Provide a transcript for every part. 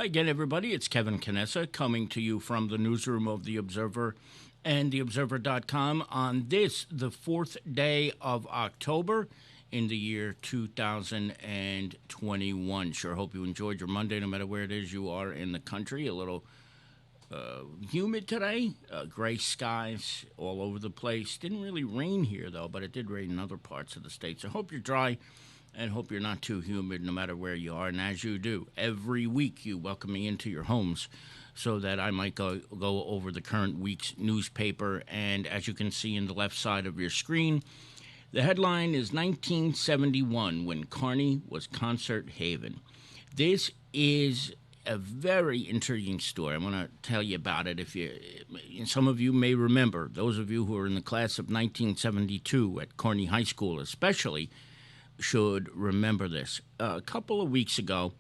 Hi again, everybody. It's Kevin Canessa coming to you from the newsroom of The Observer and TheObserver.com on this, the fourth day of October in the year 2021. Sure hope you enjoyed your Monday, no matter where it is you are in the country. A little humid today, gray skies all over the place. Didn't really rain here, though, but it did rain in other parts of the state. So hope you're dry and hope you're not too humid no matter where you are. And as you do, every week you welcome me into your homes so that I might go over the current week's newspaper. And as you can see in the left side of your screen, the headline is 1971, when Kearny was concert haven. This is a very intriguing story. I want to tell you about it. Some of you may remember, those of you who are in the class of 1972 at Kearny High School especially, should remember this. A couple of weeks ago,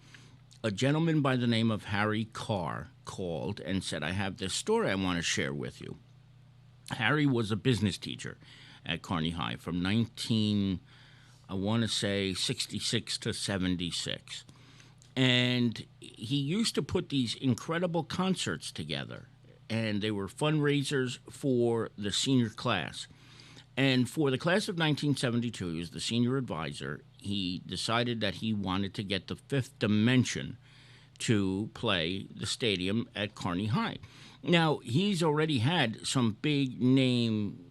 a gentleman by the name of Harry Carr called and said, I have this story I want to share with you. Harry was a business teacher at Kearny High from 66 to 76. And he used to put these incredible concerts together, and they were fundraisers for the senior class. And for the class of 1972, he was the senior advisor. He decided that he wanted to get the Fifth Dimension to play the stadium at Kearny High. Now, he's already had some big name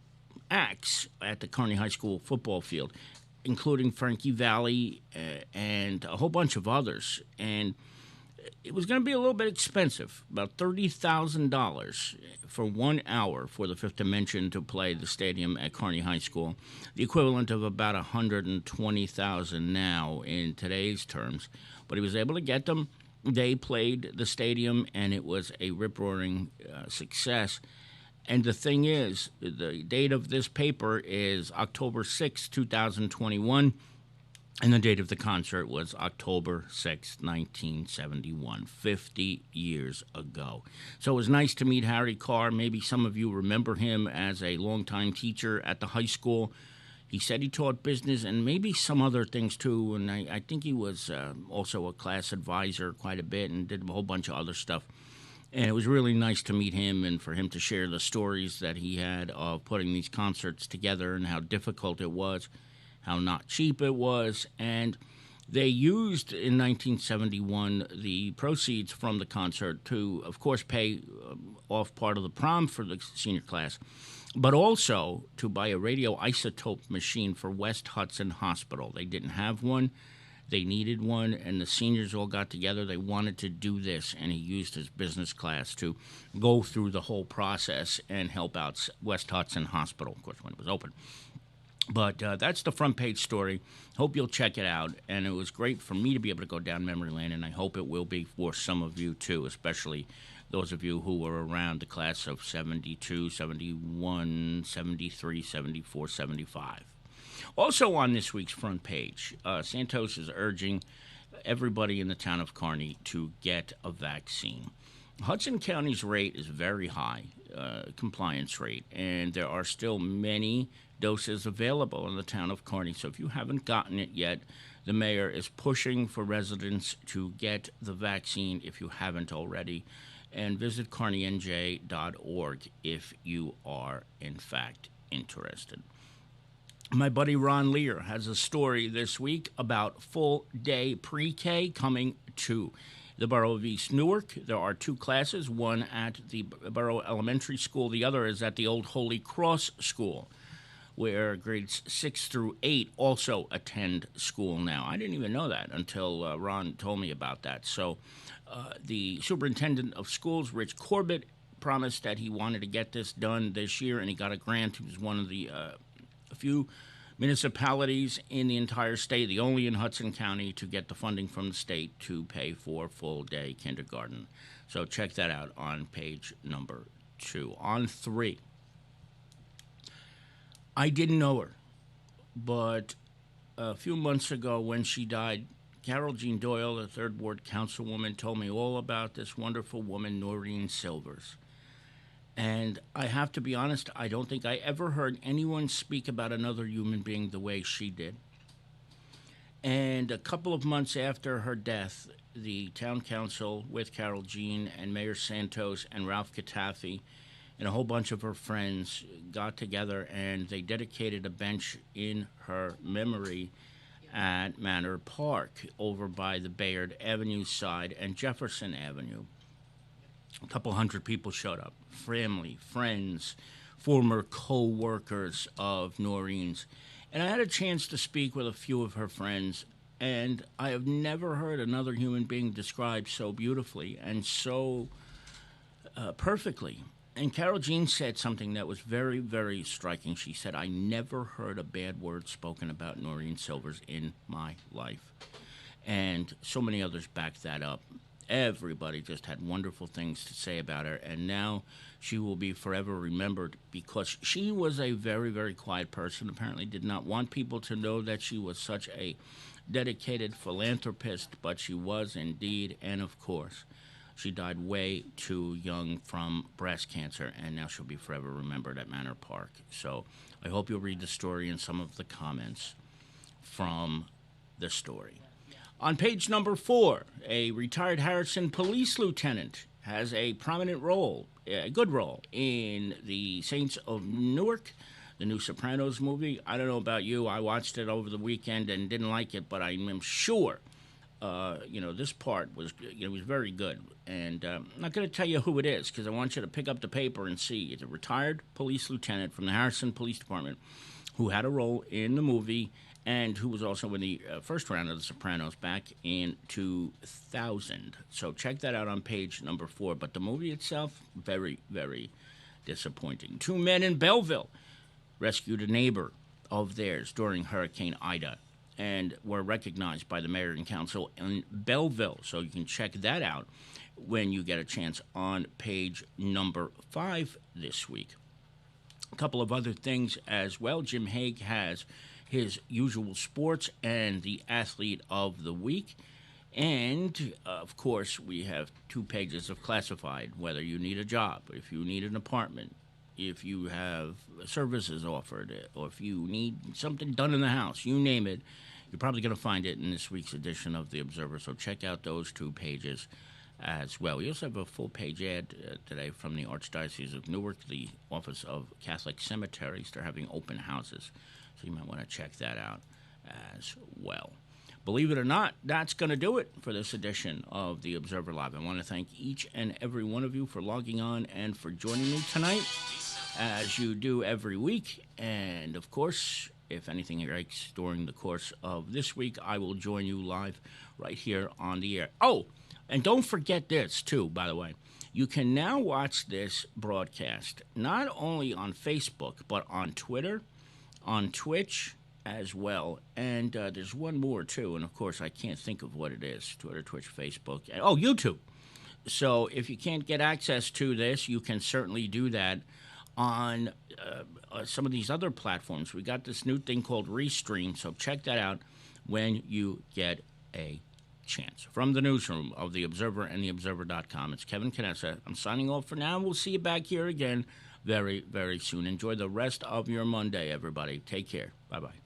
acts at the Kearny High School football field, including Frankie Valli and a whole bunch of others. And it was going to be a little bit expensive, about $30,000 for 1 hour for the Fifth Dimension to play the stadium at Kearny High School, the equivalent of about $120,000 now in today's terms. But he was able to get them. They played the stadium, and it was a rip-roaring success. And the thing is, the date of this paper is October 6, 2021. And the date of the concert was October 6, 1971, 50 years ago. So it was nice to meet Harry Carr. Maybe some of you remember him as a longtime teacher at the high school. He said he taught business and maybe some other things, too. And I think he was also a class advisor quite a bit and did a whole bunch of other stuff. And it was really nice to meet him and for him to share the stories that he had of putting these concerts together and how difficult it was, how not cheap it was. And they used in 1971 the proceeds from the concert to, of course, pay off part of the prom for the senior class, but also to buy a radioisotope machine for West Hudson Hospital. They didn't have one. They needed one, and the seniors all got together. They wanted to do this, and he used his business class to go through the whole process and help out West Hudson Hospital, of course, when it was open. But that's the front page story. Hope you'll check it out. And it was great for me to be able to go down memory lane, and I hope it will be for some of you, too, especially those of you who were around the class of 72, 71, 73, 74, 75. Also on this week's front page, Santos is urging everybody in the town of Kearny to get a vaccine. Hudson County's rate is very high, compliance rate, and there are still many doses available in the town of Kearny. So if you haven't gotten it yet, the mayor is pushing for residents to get the vaccine if you haven't already. And visit kearnynj.org if you are, in fact, interested. My buddy Ron Lear has a story this week about full-day pre-K coming to the borough of East Newark. There are two classes, one at the Borough Elementary School, the other is at the Old Holy Cross School, where grades 6 through 8 also attend school now. I didn't even know that until Ron told me about that. So the superintendent of schools, Rich Corbett, promised that he wanted to get this done this year, and he got a grant. He was one of the few municipalities in the entire state, the only in Hudson County, to get the funding from the state to pay for full-day kindergarten. So check that out on page number 2. On 3, I didn't know her, but a few months ago when she died, Carol Jean Doyle, the 3rd Ward councilwoman, told me all about this wonderful woman, Noreen Silvers. And I have to be honest, I don't think I ever heard anyone speak about another human being the way she did. And a couple of months after her death, the town council with Carol Jean and Mayor Santos and Ralph Cataffi and a whole bunch of her friends got together and they dedicated a bench in her memory at Manor Park over by the Bayard Avenue side and Jefferson Avenue. A couple hundred people showed up, family, friends, former co-workers of Noreen's. And I had a chance to speak with a few of her friends, and I have never heard another human being described so beautifully and so perfectly. And Carol Jean said something that was very, very striking. She said, I never heard a bad word spoken about Noreen Silvers in my life. And so many others backed that up. Everybody just had wonderful things to say about her, and now she will be forever remembered because she was a very, very quiet person, apparently did not want people to know that she was such a dedicated philanthropist, but she was indeed, and of course, she died way too young from breast cancer, and now she'll be forever remembered at Manor Park. So I hope you'll read the story and some of the comments from the story. On page number 4, a retired Harrison police lieutenant has a prominent role, a good role, in the Saints of Newark, the new Sopranos movie. I don't know about you. I watched it over the weekend and didn't like it, but I am sure, this part was very good. And I'm not going to tell you who it is because I want you to pick up the paper and see. It's a retired police lieutenant from the Harrison Police Department who had a role in the movie and who was also in the first round of The Sopranos back in 2000. So check that out on page number 4. But the movie itself, very, very disappointing. 2 men in Belleville rescued a neighbor of theirs during Hurricane Ida and were recognized by the mayor and council in Belleville. So you can check that out when you get a chance on page number 5 this week. A couple of other things as well. Jim Haig has his usual sports and the athlete of the week. And, of course, we have 2 pages of classified, whether you need a job, if you need an apartment, if you have services offered, or if you need something done in the house, you name it, you're probably going to find it in this week's edition of The Observer. So check out those 2 pages as well. We also have a full-page ad today from the Archdiocese of Newark, the Office of Catholic Cemeteries. They're having open houses, so you might want to check that out as well. Believe it or not, that's going to do it for this edition of The Observer Live. I want to thank each and every one of you for logging on and for joining me tonight, as you do every week. And, of course, if anything breaks during the course of this week, I will join you live right here on the air. Oh, and don't forget this, too, by the way. You can now watch this broadcast not only on Facebook, but on Twitter, on Twitch as well. And there's one more, too. And, of course, I can't think of what it is. Twitter, Twitch, Facebook. Oh, YouTube. So if you can't get access to this, you can certainly do that on some of these other platforms. We got this new thing called Restream, so check that out when you get a chance. From the newsroom of The Observer and TheObserver.com, it's Kevin Canessa. I'm signing off for now. We'll see you back here again very, very soon. Enjoy the rest of your Monday, everybody. Take care. Bye-bye.